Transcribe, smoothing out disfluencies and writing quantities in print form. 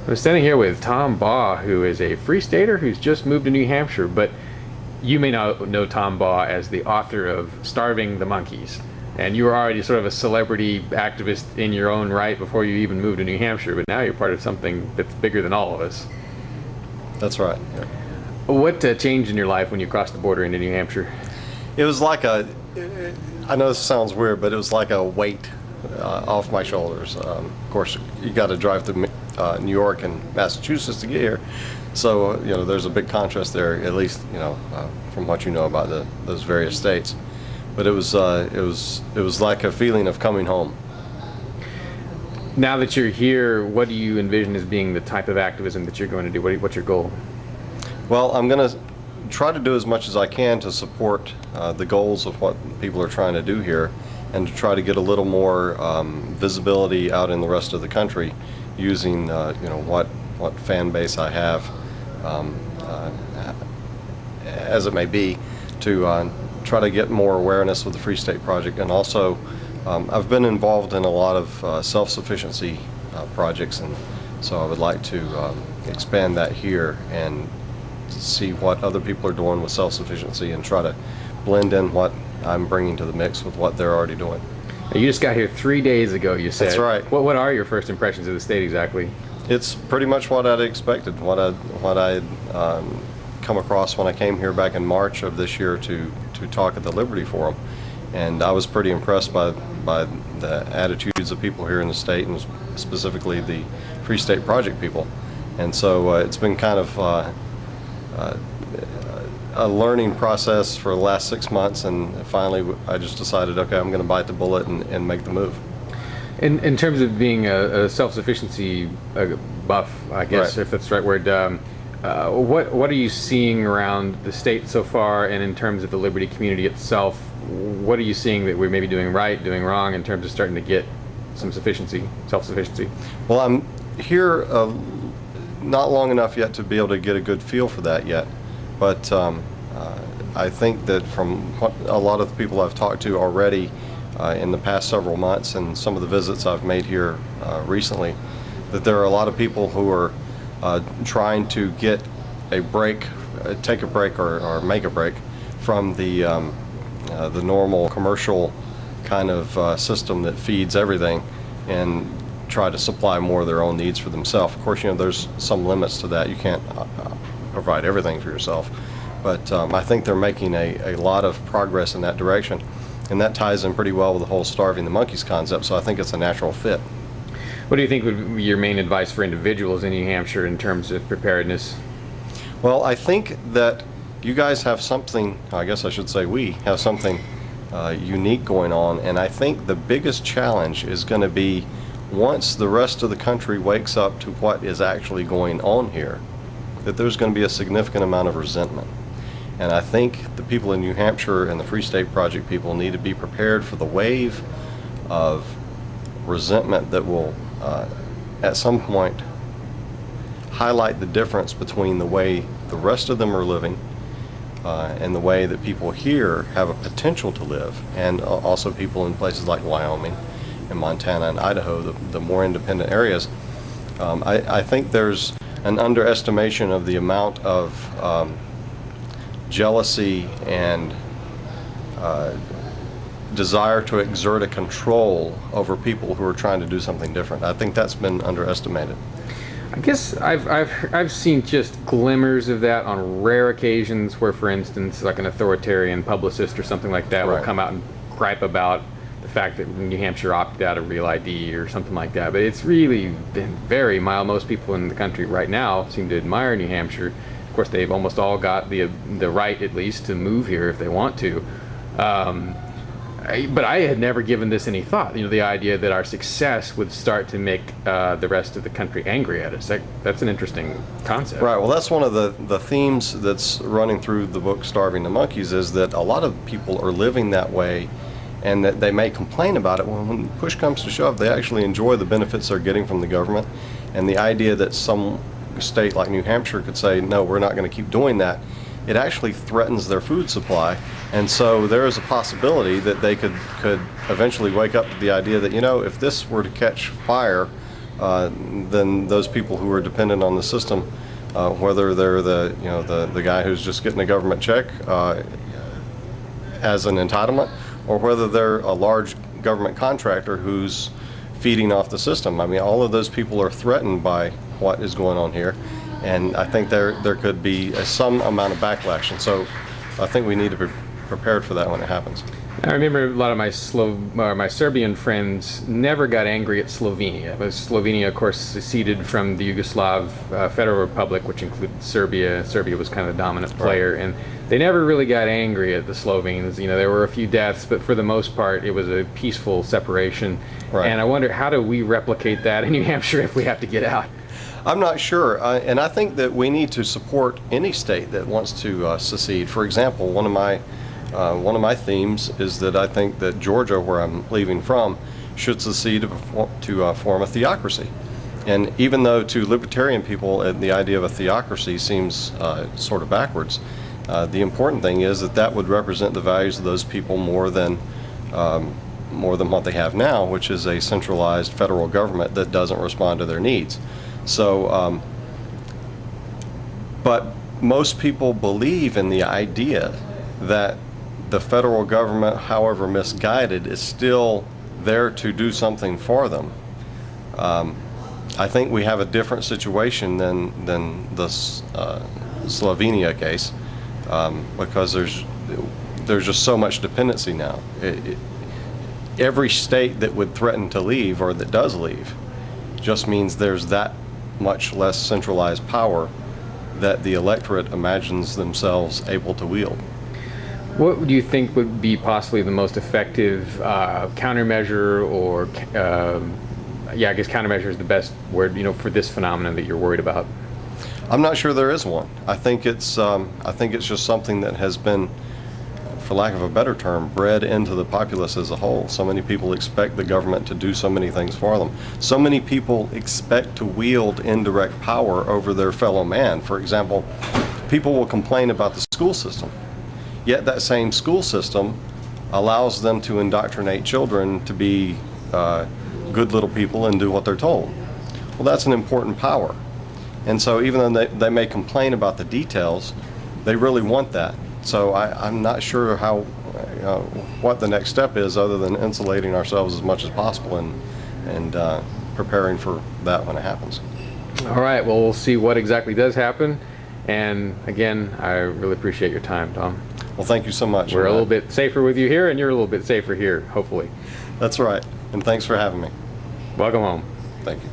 I'm standing here with Tom Baugh, who is a free stater who's just moved to New Hampshire, but you may not know Tom Baugh as the author of Starving the Monkeys. And you were already sort of a celebrity activist in your own right before you even moved to New Hampshire, but now you're part of something that's bigger than all of us. That's right. Yeah. What changed in your life when you crossed the border into New Hampshire? It was like I know this sounds weird, but it was like a weight off my shoulders. Of course, you got to drive to New York and Massachusetts to get here. So, there's a big contrast there, at least, from what you know about those various states. But it was like a feeling of coming home. Now that you're here, what do you envision as being the type of activism that you're going to do? What's your goal? Well, I'm going to try to do as much as I can to support the goals of what people are trying to do here, and to try to get a little more visibility out in the rest of the country, using what fan base I have, as it may be, to try to get more awareness with the Free State Project. And also, I've been involved in a lot of self-sufficiency projects, and so I would like to expand that here and see what other people are doing with self-sufficiency and try to blend in what I'm bringing to the mix with what they're already doing. You just got here 3 days ago, you said. That's right. What are your first impressions of the state exactly? It's pretty much what I'd expected, what I'd come across when I came here back in March of this year to talk at the Liberty Forum. And I was pretty impressed by the attitudes of people here in the state, and specifically the Free State Project people. And so it's been kind of a learning process for the last 6 months, and finally I just decided, okay, I'm going to bite the bullet and make the move. In terms of being a self-sufficiency buff, I guess, right, if that's the right word, what are you seeing around the state so far, and in terms of the Liberty community itself, what are you seeing that we're maybe doing right, doing wrong, in terms of starting to get some self-sufficiency? Well, I'm here not long enough yet to be able to get a good feel for that yet, but I think that from what a lot of the people I've talked to already in the past several months, and some of the visits I've made here recently, that there are a lot of people who are trying to get a break, take a break, or make a break from the normal commercial kind of system that feeds everything, and try to supply more of their own needs for themselves. Of course, there's some limits to that. You can't provide everything for yourself. But I think they're making a lot of progress in that direction. And that ties in pretty well with the whole starving the monkeys concept, so I think it's a natural fit. What do you think would be your main advice for individuals in New Hampshire in terms of preparedness? Well, I think that you guys have something, I guess I should say we have something unique going on, and I think the biggest challenge is going to be once the rest of the country wakes up to what is actually going on here, that there's going to be a significant amount of resentment. And I think the people in New Hampshire and the Free State Project people need to be prepared for the wave of resentment that will, at some point, highlight the difference between the way the rest of them are living and the way that people here have a potential to live, and also people in places like Wyoming and Montana and Idaho, the more independent areas. I think there's an underestimation of the amount of jealousy and desire to exert a control over people who are trying to do something different. I think that's been underestimated. I guess I've seen just glimmers of that on rare occasions where, for instance, like an authoritarian publicist or something like that will come out and gripe about the fact that New Hampshire opted out of Real ID or something like that. But it's really been very mild. Most people in the country right now seem to admire New Hampshire. Of course, they've almost all got the right, at least, to move here if they want to. But I had never given this any thought. The idea that our success would start to make the rest of the country angry at us. That's an interesting concept. Right. Well, that's one of the themes that's running through the book Starving the Monkeys, is that a lot of people are living that way, and that they may complain about it. When push comes to shove, they actually enjoy the benefits they're getting from the government. And the idea that some state like New Hampshire could say, no, we're not going to keep doing that, it actually threatens their food supply. And so there is a possibility that they could eventually wake up to the idea that, if this were to catch fire, than those people who are dependent on the system, whether they're the guy who's just getting a government check as an entitlement, or whether they're a large government contractor who's feeding off the system. I mean, all of those people are threatened by what is going on here, and I think there could be some amount of backlash, and so I think we need to be prepared for that when it happens. I remember a lot of my Serbian friends never got angry at Slovenia. But Slovenia, of course, seceded from the Yugoslav Federal Republic, which included Serbia. Serbia was kind of the dominant player, and they never really got angry at the Slovenes. You know, there were a few deaths, but for the most part, it was a peaceful separation. Right. And I wonder, how do we replicate that in New Hampshire if we have to get out? I'm not sure, and I think that we need to support any state that wants to secede. For example, one of my themes is that I think that Georgia, where I'm leaving from, should secede to form a theocracy. And even though to libertarian people the idea of a theocracy seems sort of backwards, the important thing is that would represent the values of those people more than what they have now, which is a centralized federal government that doesn't respond to their needs. So, but most people believe in the idea that the federal government, however misguided, is still there to do something for them. I think we have a different situation than the Slovenia case, because there's just so much dependency now. Every state that would threaten to leave, or that does leave, just means there's that much less centralized power that the electorate imagines themselves able to wield. What do you think would be possibly the most effective countermeasure, or I guess countermeasure is the best word, for this phenomenon that you're worried about? I'm not sure there is one. I think it's just something that has been, for lack of a better term, bred into the populace as a whole. So many people expect the government to do so many things for them. So many people expect to wield indirect power over their fellow man. For example, people will complain about the school system, yet that same school system allows them to indoctrinate children to be good little people and do what they're told. Well, that's an important power. And so even though they may complain about the details, they really want that. So I'm not sure what the next step is, other than insulating ourselves as much as possible and preparing for that when it happens. All right, well, we'll see what exactly does happen. And again, I really appreciate your time, Tom. Well, thank you so much. We're a little bit safer with you here, and you're a little bit safer here, hopefully. That's right. And thanks for having me. Welcome home. Thank you.